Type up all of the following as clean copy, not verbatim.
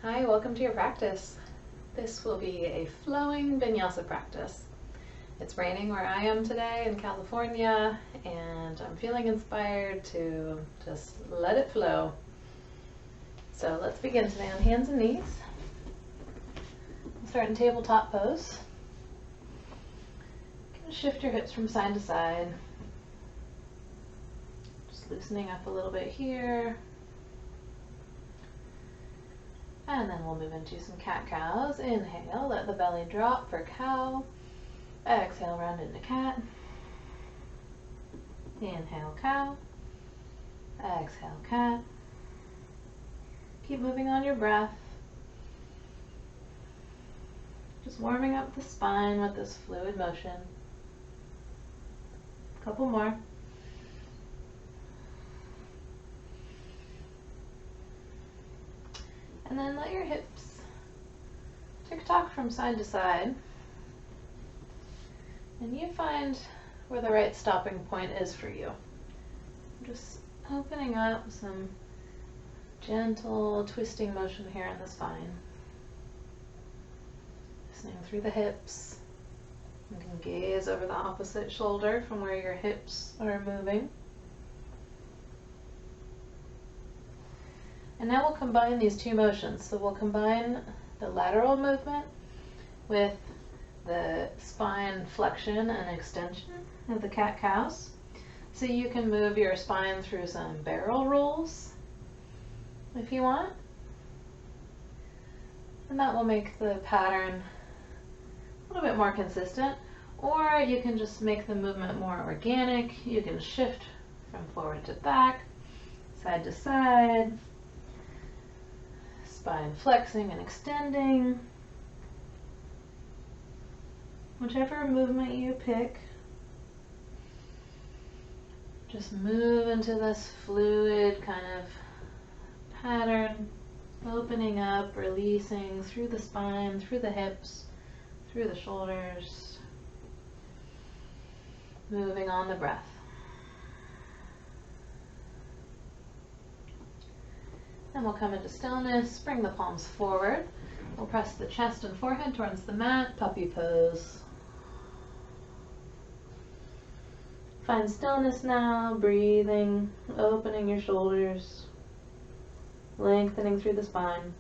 Hi, welcome to your practice. This will be a flowing vinyasa practice. It's raining where I am today in California, and I'm feeling inspired to just let it flow. So let's begin today on hands and knees. We'll start in tabletop pose. Shift your hips from side to side. Just loosening up a little bit here. And then we'll move into some cat-cows. Inhale, let the belly drop for cow. Exhale, round into cat. Inhale, cow. Exhale, cat. Keep moving on your breath. Just warming up the spine with this fluid motion. A couple more. And then let your hips tick-tock from side to side. And you find where the right stopping point is for you. Just opening up some gentle twisting motion here in the spine. Listening through the hips. You can gaze over the opposite shoulder from where your hips are moving. And now we'll combine these two motions. So we'll combine the lateral movement with the spine flexion and extension of the cat-cows. So you can move your spine through some barrel rolls if you want. And that will make the pattern a little bit more consistent. Or you can just make the movement more organic. You can shift from forward to back, side to side. Spine flexing and extending. Whichever movement you pick, just move into this fluid kind of pattern, opening up, releasing through the spine, through the hips, through the shoulders, moving on the breath. Then we'll come into stillness, bring the palms forward. We'll press the chest and forehead towards the mat, puppy pose. Find stillness now, breathing, opening your shoulders, lengthening through the spine.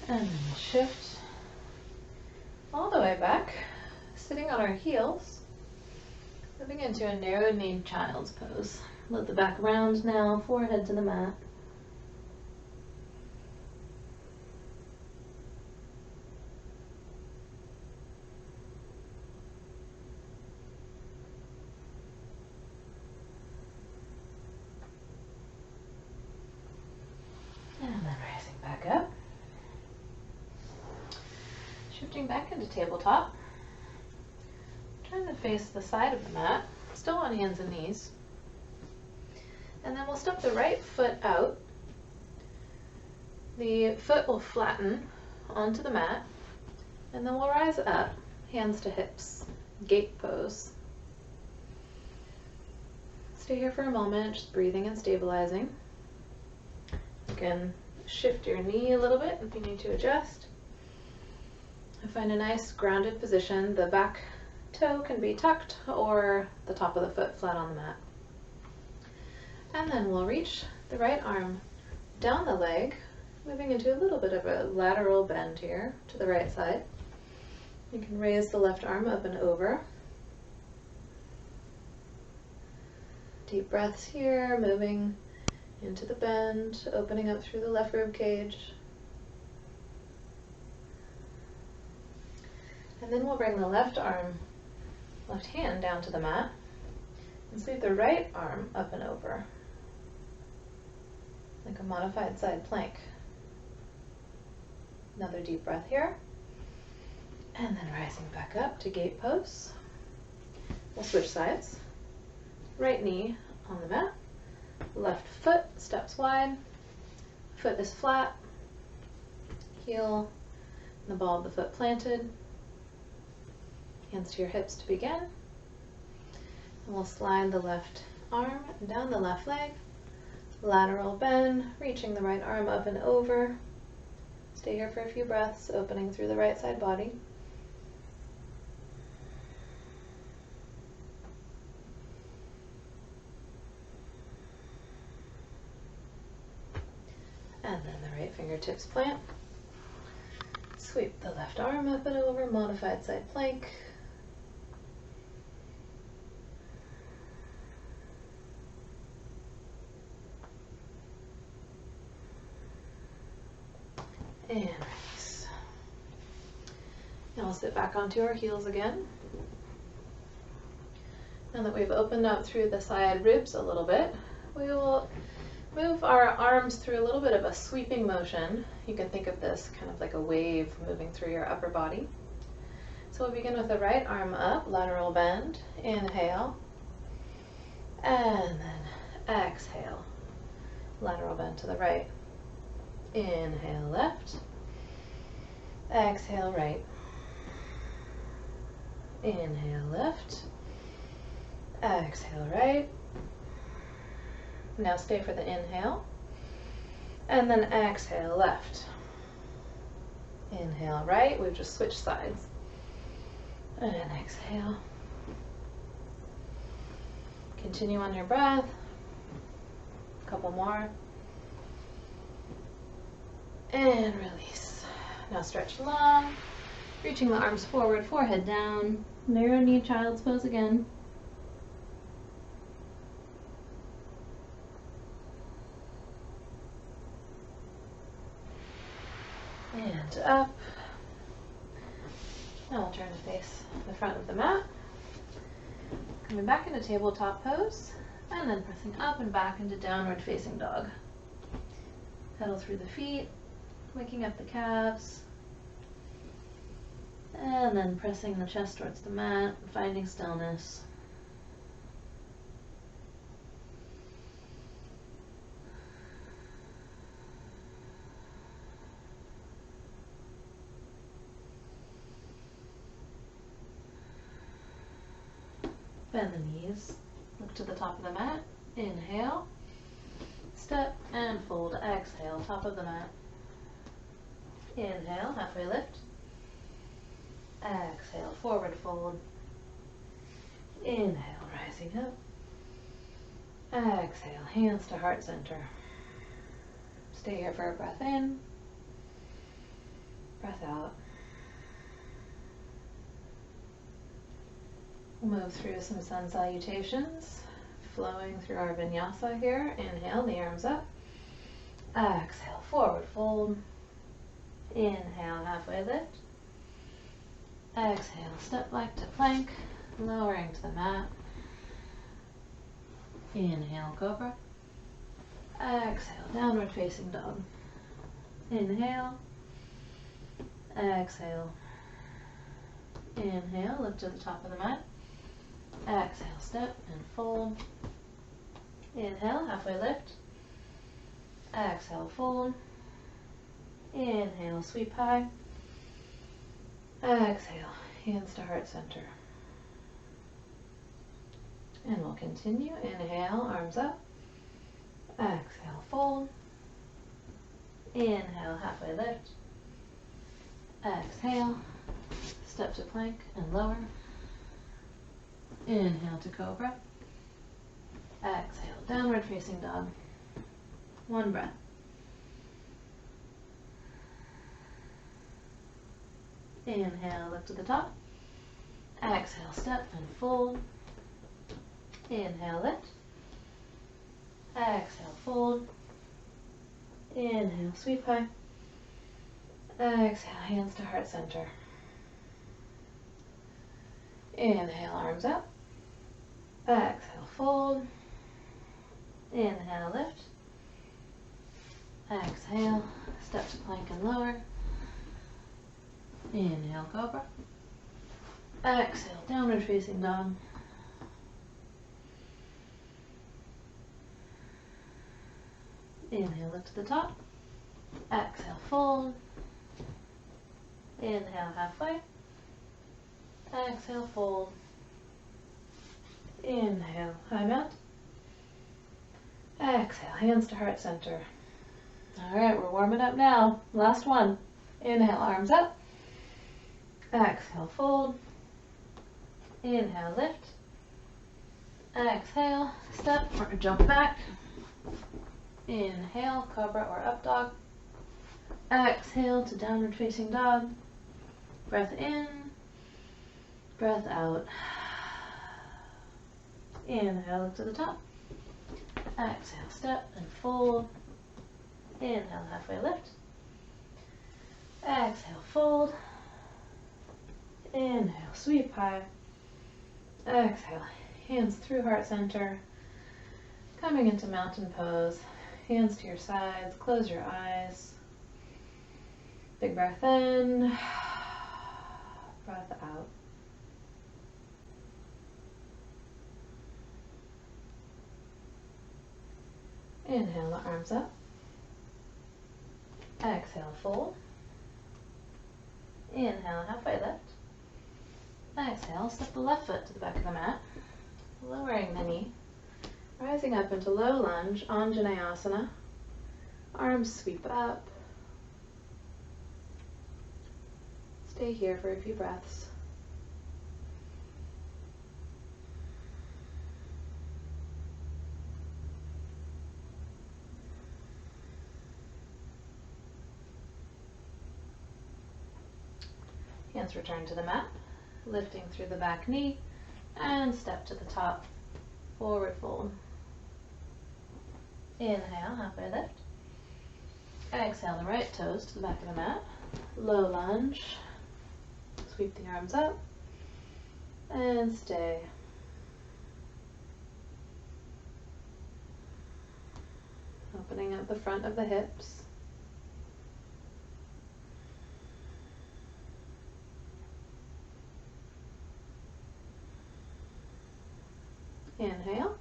And then we'll shift all the way back, sitting on our heels, moving into a narrow-kneed child's pose. Let the back round now, forehead to the mat. And then rising back up. Shifting back into tabletop, trying to face the side of the mat, still on hands and knees. And then we'll step the right foot out. The foot will flatten onto the mat, and then we'll rise up, hands to hips, gate pose. Stay here for a moment, just breathing and stabilizing. You can shift your knee a little bit if you need to adjust. Find a nice grounded position. The back toe can be tucked or the top of the foot flat on the mat. And then we'll reach the right arm down the leg, moving into a little bit of a lateral bend here to the right side. You can raise the left arm up and over. Deep breaths here, moving into the bend, opening up through the left rib cage. And then we'll bring the left hand down to the mat and sweep the right arm up and over, like a modified side plank. Another deep breath here. And then rising back up to gate pose. We'll switch sides. Right knee on the mat, left foot steps wide, foot is flat, heel, and the ball of the foot planted. Hands to your hips to begin. And we'll slide the left arm down the left leg. Lateral bend, reaching the right arm up and over. Stay here for a few breaths, opening through the right side body. And then the right fingertips plant. Sweep the left arm up and over, modified side plank. And release. Now we'll sit back onto our heels again. Now that we've opened up through the side ribs a little bit, we will move our arms through a little bit of a sweeping motion. You can think of this kind of like a wave moving through your upper body. So we'll begin with the right arm up, lateral bend, inhale, and then exhale, lateral bend to the right. Inhale left, exhale right, inhale left, exhale right. Now stay for the inhale, and then exhale left. Inhale right, we've just switched sides. And exhale. Continue on your breath. A couple more. And release. Now stretch long, reaching the arms forward, forehead down. Narrow knee, child's pose again. And up. Now we'll turn to face the front of the mat. Coming back into tabletop pose, and then pressing up and back into downward facing dog. Pedal through the feet, waking up the calves, and then pressing the chest towards the mat, finding stillness. Bend the knees, look to the top of the mat, inhale, step and fold, exhale, top of the mat. Inhale, halfway lift, exhale, forward fold, inhale, rising up, exhale, hands to heart center. Stay here for a breath in, breath out. We'll move through some sun salutations, flowing through our vinyasa here. Inhale, the arms up. Exhale, forward fold. Inhale, halfway lift. Exhale, step back to plank, lowering to the mat. Inhale, cobra. Exhale, downward facing dog. Inhale. Exhale. Inhale, lift to the top of the mat. Exhale, step and fold. Inhale, halfway lift. Exhale, fold. Inhale, sweep high. Exhale, hands to heart center. And we'll continue. Inhale, arms up. Exhale, fold. Inhale, halfway lift. Exhale, step to plank and lower. Inhale to cobra. Exhale, downward facing dog. One breath. Inhale, lift to the top. Exhale, step and fold. Inhale, lift. Exhale, fold. Inhale, sweep high. Exhale, hands to heart center. Inhale, arms up. Exhale, fold. Inhale, lift. Exhale, step to plank and lower. Inhale, cobra. Exhale, downward facing dog. Inhale, lift to the top. Exhale, fold. Inhale, halfway. Exhale, fold. Inhale, high mount. Exhale, hands to heart center. All right, we're warming up now. Last one. Inhale, arms up. Exhale, fold. Inhale, lift. Exhale, step or jump back. Inhale, cobra or up dog. Exhale to downward facing dog. Breath in, breath out. Inhale up to the top. Exhale, step and fold. Inhale, halfway lift. Exhale, fold. Inhale, sweep high. Exhale, hands through heart center. Coming into mountain pose. Hands to your sides, close your eyes. Big breath in, breath out. Inhale, the arms up. Exhale, fold. Inhale, halfway lift. Exhale, step the left foot to the back of the mat, lowering the knee, rising up into low lunge, Anjaneyasana. Arms sweep up. Stay here for a few breaths. Hands return to the mat, lifting through the back knee, and step to the top, forward fold. Inhale, halfway lift. Exhale the right toes to the back of the mat, low lunge, sweep the arms up, and stay. Opening up the front of the hips. Inhale,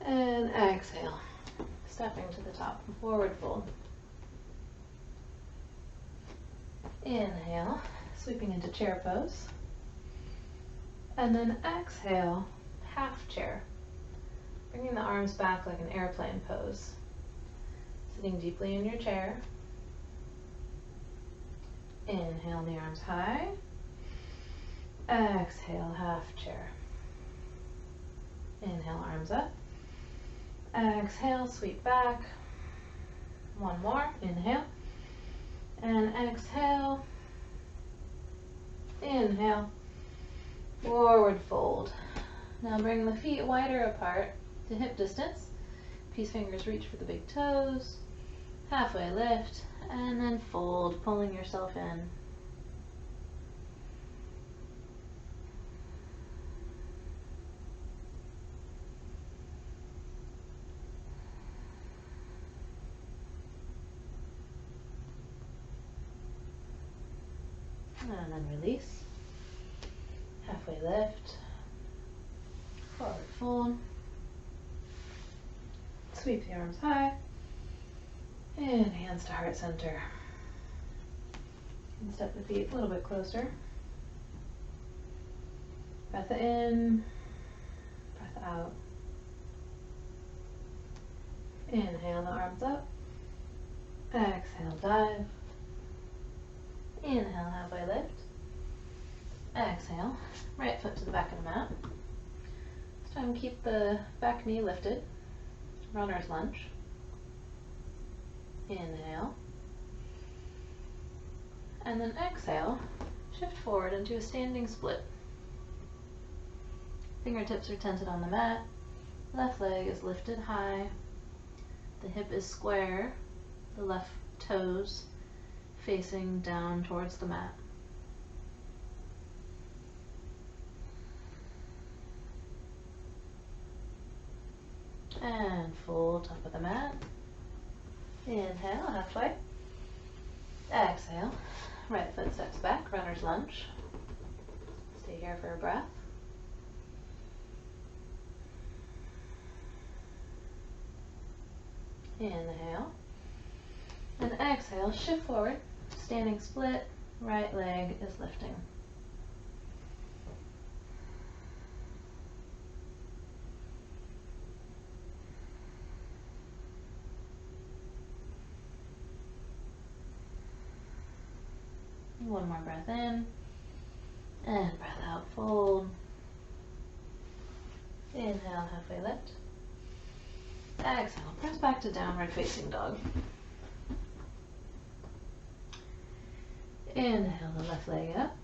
and exhale, stepping to the top, forward fold. Inhale, sweeping into chair pose, and then exhale, half chair, bringing the arms back like an airplane pose, sitting deeply in your chair. Inhale, the arms high, exhale, half chair. Inhale, arms up. Exhale, sweep back. One more. Inhale. And exhale. Inhale. Forward fold. Now bring the feet wider apart to hip distance. Peace fingers reach for the big toes. Halfway lift. And then fold, pulling yourself in. And then release. Halfway lift. Forward fold. Sweep the arms high. And hands to heart center. And step the feet a little bit closer. Breath in. Breath out. Inhale, the arms up. Exhale, dive. Inhale, halfway lift. Exhale, right foot to the back of the mat. This time keep the back knee lifted. Runner's lunge. Inhale. And then exhale, shift forward into a standing split. Fingertips are tented on the mat. Left leg is lifted high. The hip is square. The left toes facing down towards the mat. And fold top of the mat. Inhale, halfway. Exhale, right foot steps back, runner's lunge. Stay here for a breath. Inhale. And exhale, shift forward. Standing split, right leg is lifting. One more breath in, and breath out, fold. Inhale, halfway lift. Exhale, press back to downward facing dog. Inhale the left leg up.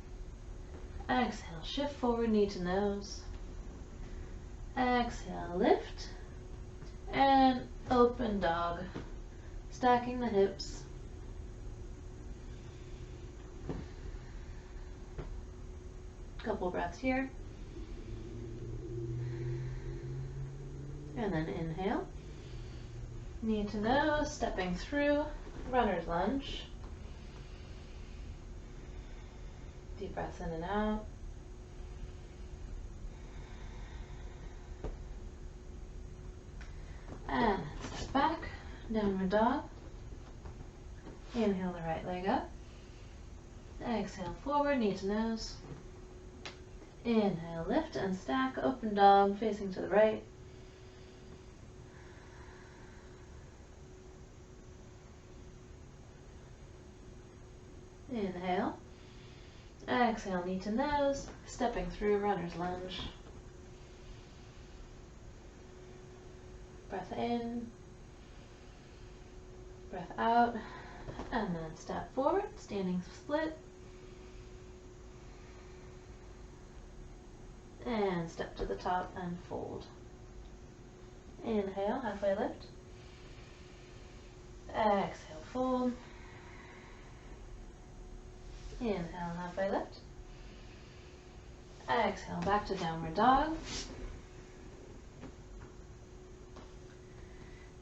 Exhale, shift forward, knee to nose. Exhale, lift. And open dog. Stacking the hips. Couple breaths here. And then inhale. Knee to nose, stepping through, runner's lunge. Deep breaths in and out. And step back, downward dog. Inhale the right leg up. Exhale forward, knee to nose. Inhale, lift and stack, open dog, facing to the right. Inhale. Exhale, knee to nose, stepping through, runner's lunge. Breath in, breath out, and then step forward, standing split. And step to the top and fold. Inhale, halfway lift. Exhale, fold. Inhale, halfway lift. Exhale, back to downward dog.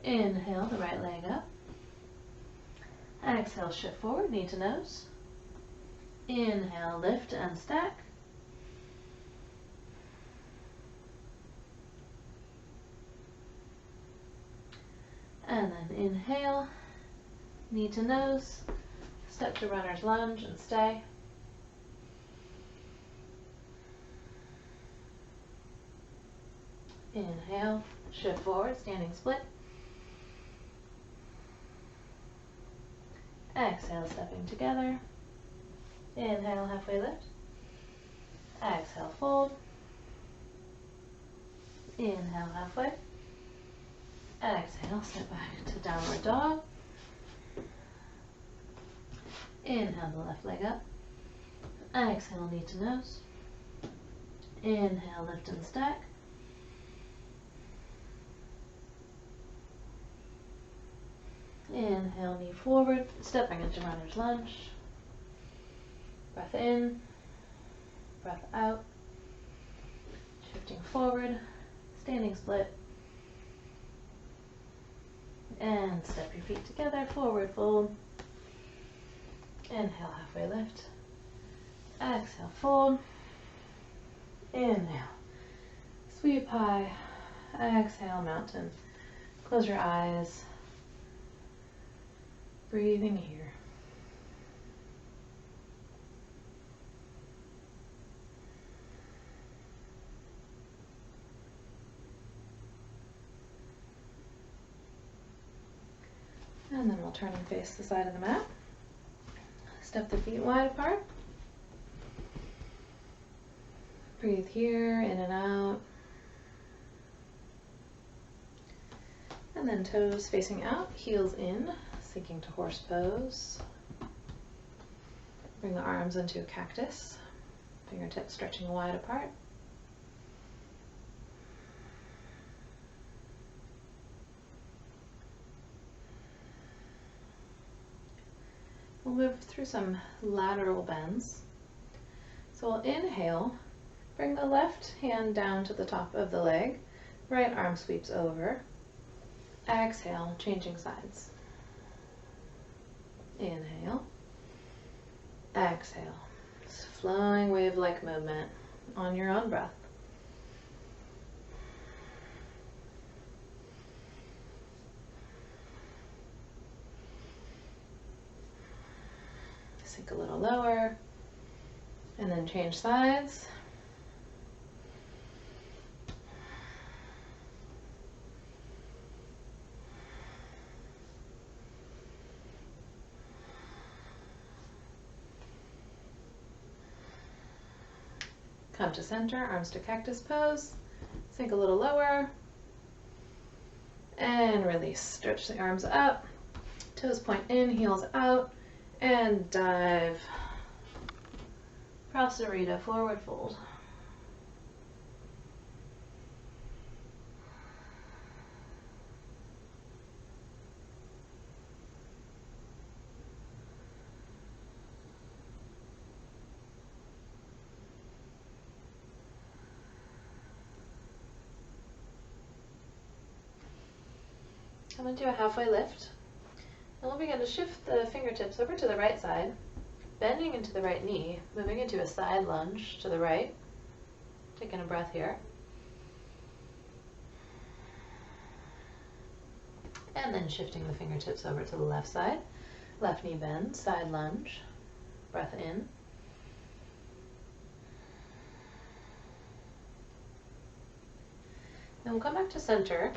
Inhale, the right leg up. Exhale, shift forward, knee to nose. Inhale, lift and stack. And then inhale, knee to nose. Step to runner's lunge and stay. Inhale, shift forward, standing split. Exhale, stepping together. Inhale, halfway lift. Exhale, fold. Inhale, halfway. Exhale, step back to downward dog. Inhale the left leg up. Exhale, knee to nose. Inhale, lift and stack. Inhale, knee forward, stepping into runner's lunge. Breath in, breath out. Shifting forward, standing split. And step your feet together, forward fold. Inhale, halfway lift. Exhale, fold. Inhale, sweep high. Exhale, mountain. Close your eyes. Breathing here. And then we'll turn and face the side of the mat. Step the feet wide apart. Breathe here, in and out. And then toes facing out, heels in, sinking to horse pose. Bring the arms into a cactus. Fingertips stretching wide apart. We'll move through some lateral bends. So we'll inhale, bring the left hand down to the top of the leg, right arm sweeps over. Exhale, changing sides. Inhale, exhale. It's flowing wave-like movement on your own breath. Sink a little lower, and then change sides. Come to center, arms to cactus pose. Sink a little lower. And release. Stretch the arms up. Toes point in, heels out. And dive. Prasarita, forward fold. I'm going to do a halfway lift. And we'll begin to shift the fingertips over to the right side, bending into the right knee, moving into a side lunge to the right. Taking a breath here. And then shifting the fingertips over to the left side. Left knee bend, side lunge, breath in. Then we'll come back to center.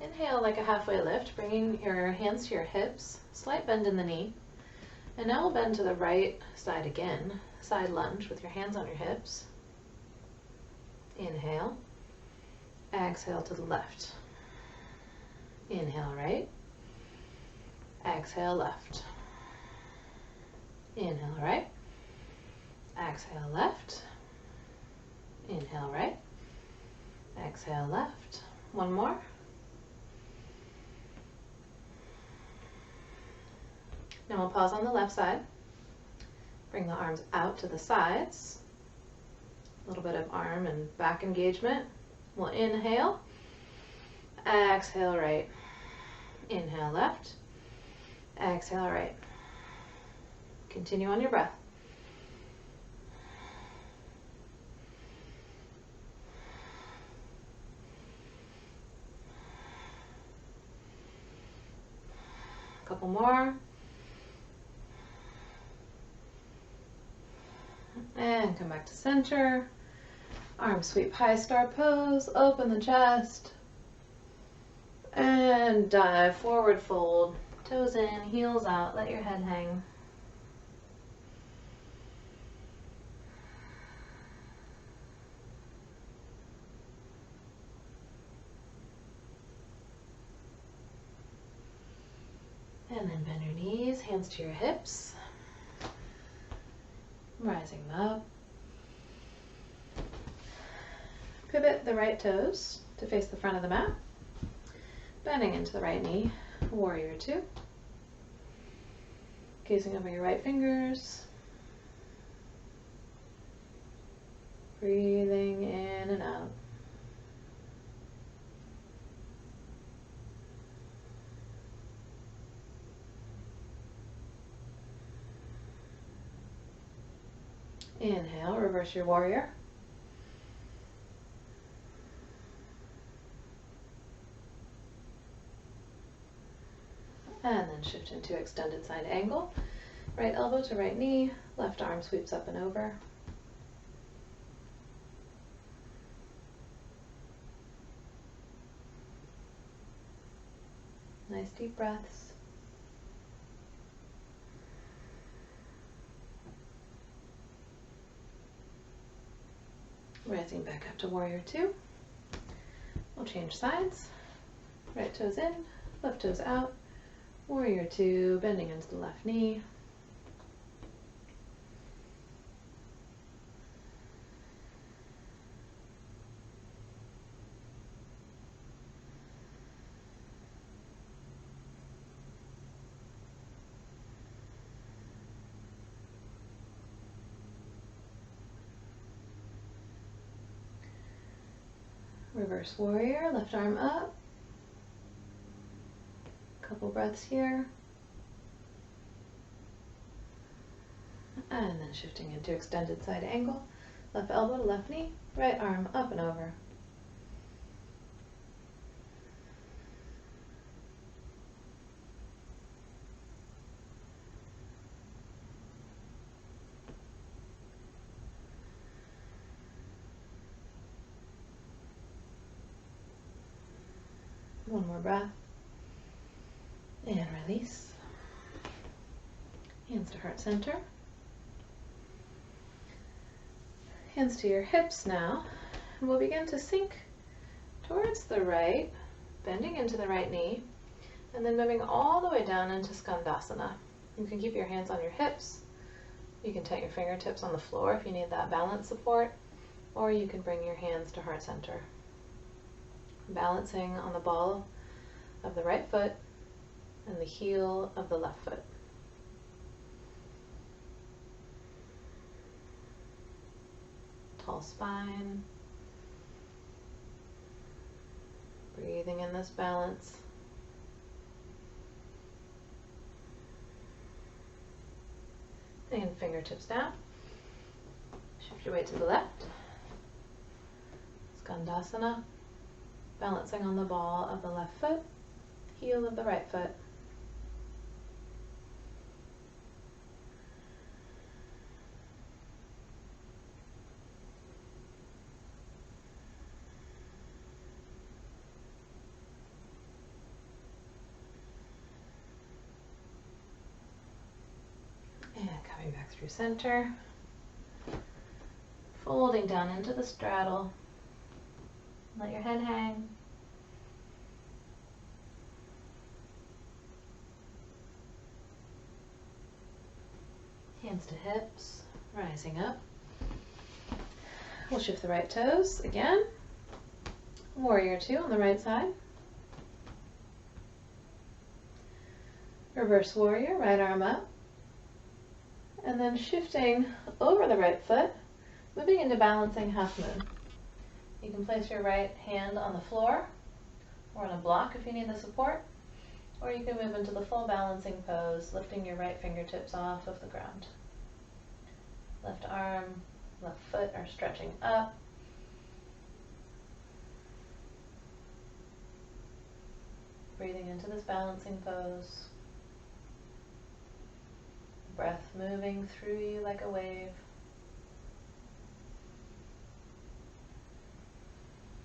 Inhale like a halfway lift, bringing your hands to your hips, slight bend in the knee. And now we'll bend to the right side again, side lunge with your hands on your hips. Inhale, exhale to the left. Inhale right, exhale left. Inhale right, exhale left. Inhale right, exhale left. One more. Now we'll pause on the left side. Bring the arms out to the sides. A little bit of arm and back engagement. We'll inhale. Exhale right. Inhale left. Exhale right. Continue on your breath. A couple more. And come back to center. Arms sweep high star pose. Open the chest. And dive, forward fold. Toes in, heels out. Let your head hang. And then bend your knees, hands to your hips. Rising them up. Pivot the right toes to face the front of the mat. Bending into the right knee, warrior two. Gazing over your right fingers. Breathing in and out. Inhale, reverse your warrior. And then shift into extended side angle. Right elbow to right knee, left arm sweeps up and over. Nice deep breaths. Rising back up to warrior two. We'll change sides. Right toes in, left toes out. Warrior two, bending into the left knee. Reverse warrior, left arm up. Couple breaths here. And then shifting into extended side angle. Left elbow to left knee, right arm up and over. One more breath. And release. Hands to heart center. Hands to your hips now, and we'll begin to sink towards the right, bending into the right knee, and then moving all the way down into Skandasana. You can keep your hands on your hips. You can tent your fingertips on the floor if you need that balance support, or you can bring your hands to heart center. Balancing on the ball of the right foot and the heel of the left foot. Tall spine. Breathing in this balance. And fingertips down. Shift your weight to the left. Skandasana. Balancing on the ball of the left foot, heel of the right foot. And coming back through center. Folding down into the straddle. Let your head hang. Hands to hips, rising up. We'll shift the right toes again. Warrior two on the right side. Reverse warrior, right arm up. And then shifting over the right foot, moving into balancing half moon. You can place your right hand on the floor or on a block if you need the support, or you can move into the full balancing pose, lifting your right fingertips off of the ground. Left arm, left foot are stretching up. Breathing into this balancing pose. Breath moving through you like a wave.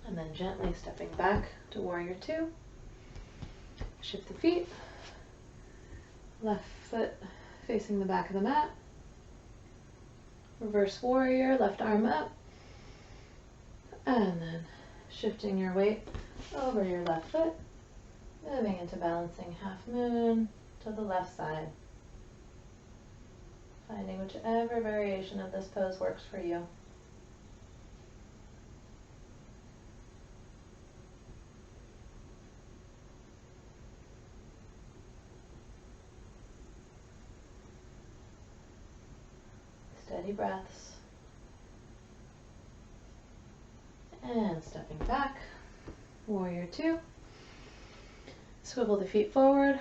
And then gently stepping back to warrior two. Shift the feet. Left foot facing the back of the mat. Reverse warrior, left arm up. And then shifting your weight over your left foot. Moving into balancing half moon to the left side. Finding whichever variation of this pose works for you. Steady breaths. And stepping back, warrior two. Swivel the feet forward.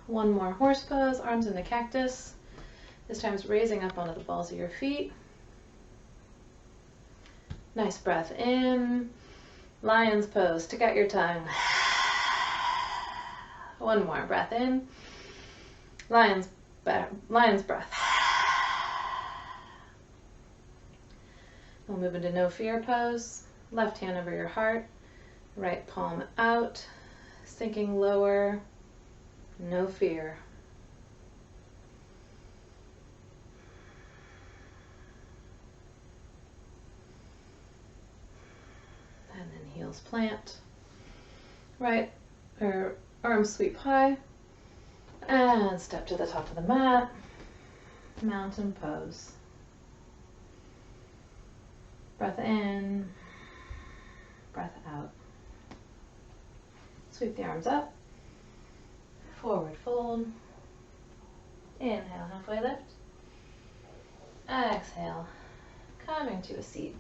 One more horse pose, arms in the cactus. This time it's raising up onto the balls of your feet. Nice breath in. Lion's pose, stick out your tongue. One more breath in. Lion's breath. We'll move into no fear pose. Left hand over your heart, right palm out, sinking lower, no fear. And then heels plant. Right, or arms sweep high. And step to the top of the mat. Mountain pose. Breath in, breath out. Sweep the arms up. Forward fold. Inhale, halfway lift. Exhale, coming to a seat.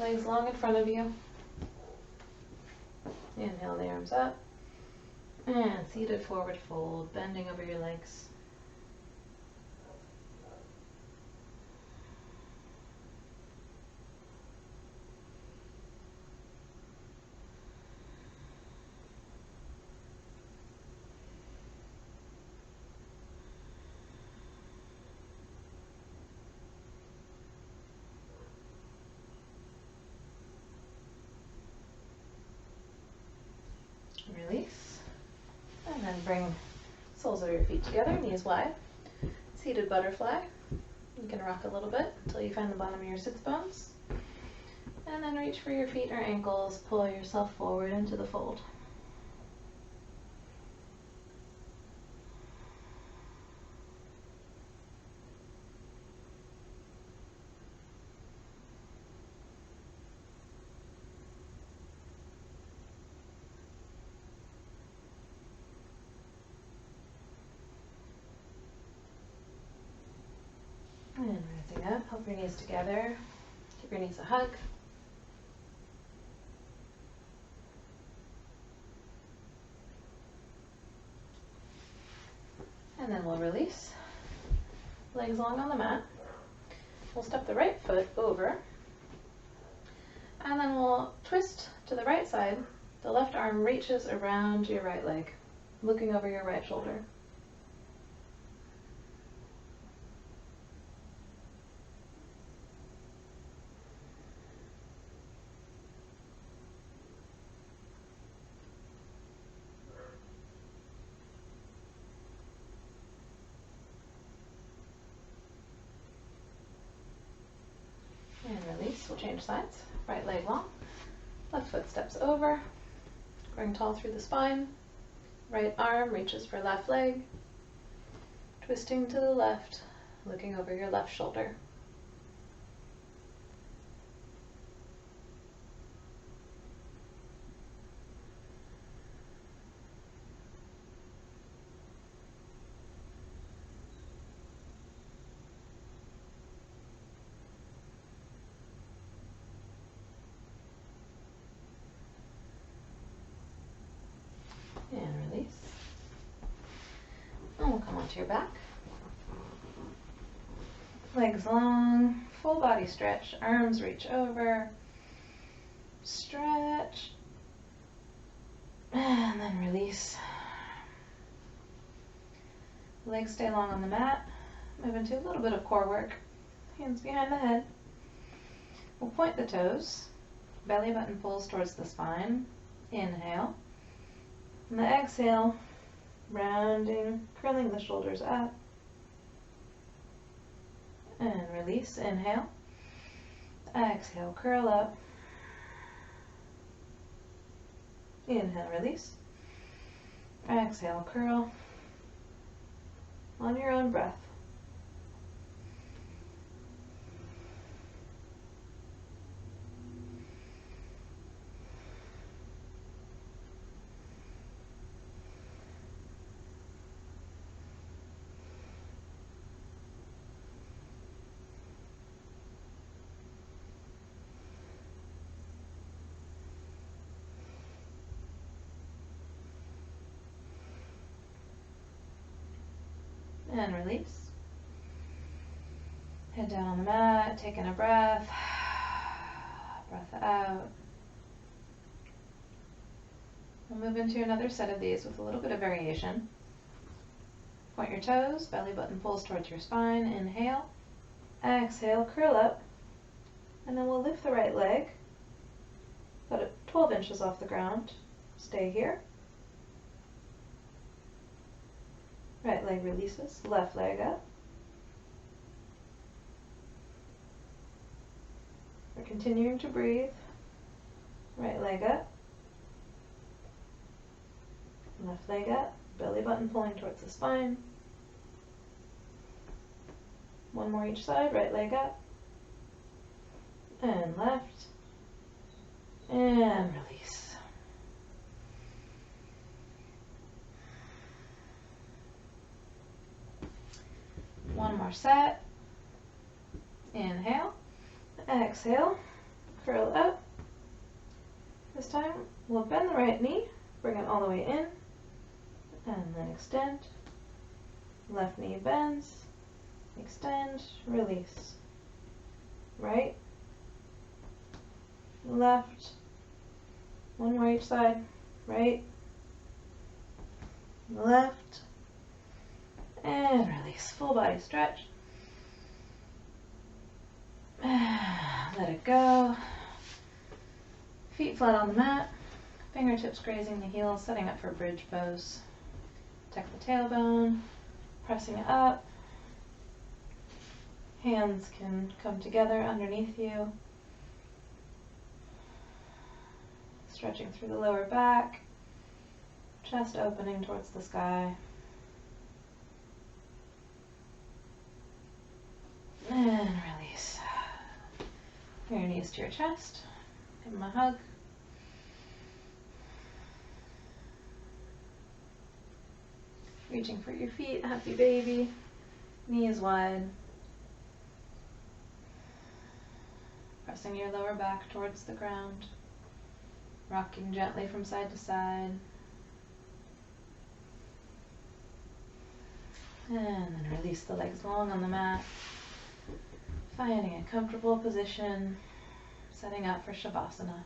Legs long in front of you. Inhale the arms up. And seated forward fold, bending over your legs. Release. And then bring soles of your feet together, knees wide. Seated butterfly. You can rock a little bit until you find the bottom of your sits bones. And then reach for your feet or ankles, pull yourself forward into the fold. And rising up, help your knees together. Give your knees a hug. And then we'll release. Legs long on the mat. We'll step the right foot over. And then we'll twist to the right side. The left arm reaches around your right leg, looking over your right shoulder. And release, we'll change sides. Right leg long, left foot steps over, growing tall through the spine. Right arm reaches for left leg, twisting to the left, looking over your left shoulder. And release. And we'll come onto your back. Legs long, full body stretch, arms reach over, stretch, and then release. Legs stay long on the mat. Move into a little bit of core work. Hands behind the head. We'll point the toes. Belly button pulls towards the spine. Inhale. And the exhale, rounding, curling the shoulders up. And release, inhale. Exhale, curl up. Inhale, release. Exhale, curl. On your own breath. And release. Head down on the mat, taking a breath. Breath out. We'll move into another set of these with a little bit of variation. Point your toes, belly button pulls towards your spine. Inhale. Exhale, curl up. And then we'll lift the right leg. About 12 inches off the ground. Stay here. Right leg releases, left leg up. We're continuing to breathe. Right leg up. Left leg up, belly button pulling towards the spine. One more each side, right leg up. And left. And release. One more set. Inhale. Exhale. Curl up. This time we'll bend the right knee. Bring it all the way in. And then extend. Left knee bends. Extend. Release. Right. Left. One more each side. Right. Left. And release. Full body stretch. Let it go. Feet flat on the mat. Fingertips grazing the heels, setting up for bridge pose. Tuck the tailbone. Pressing it up. Hands can come together underneath you, stretching through the lower back, chest opening towards the sky. And release. Bring your knees to your chest. Give them a hug. Reaching for your feet, happy baby. Knees wide. Pressing your lower back towards the ground. Rocking gently from side to side. And then release the legs long on the mat. Finding a comfortable position, setting up for Shavasana.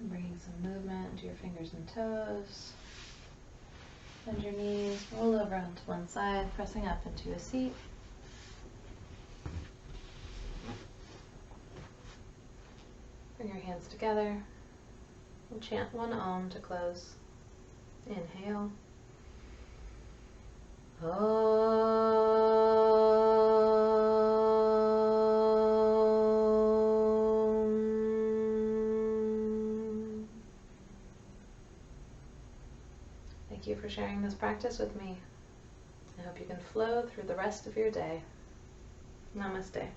Bringing some movement into your fingers and toes. Bend your knees, roll over onto one side, pressing up into a seat. Bring your hands together. We'll chant one Om to close. Inhale. Thank you for sharing this practice with me. I hope you can flow through the rest of your day. Namaste.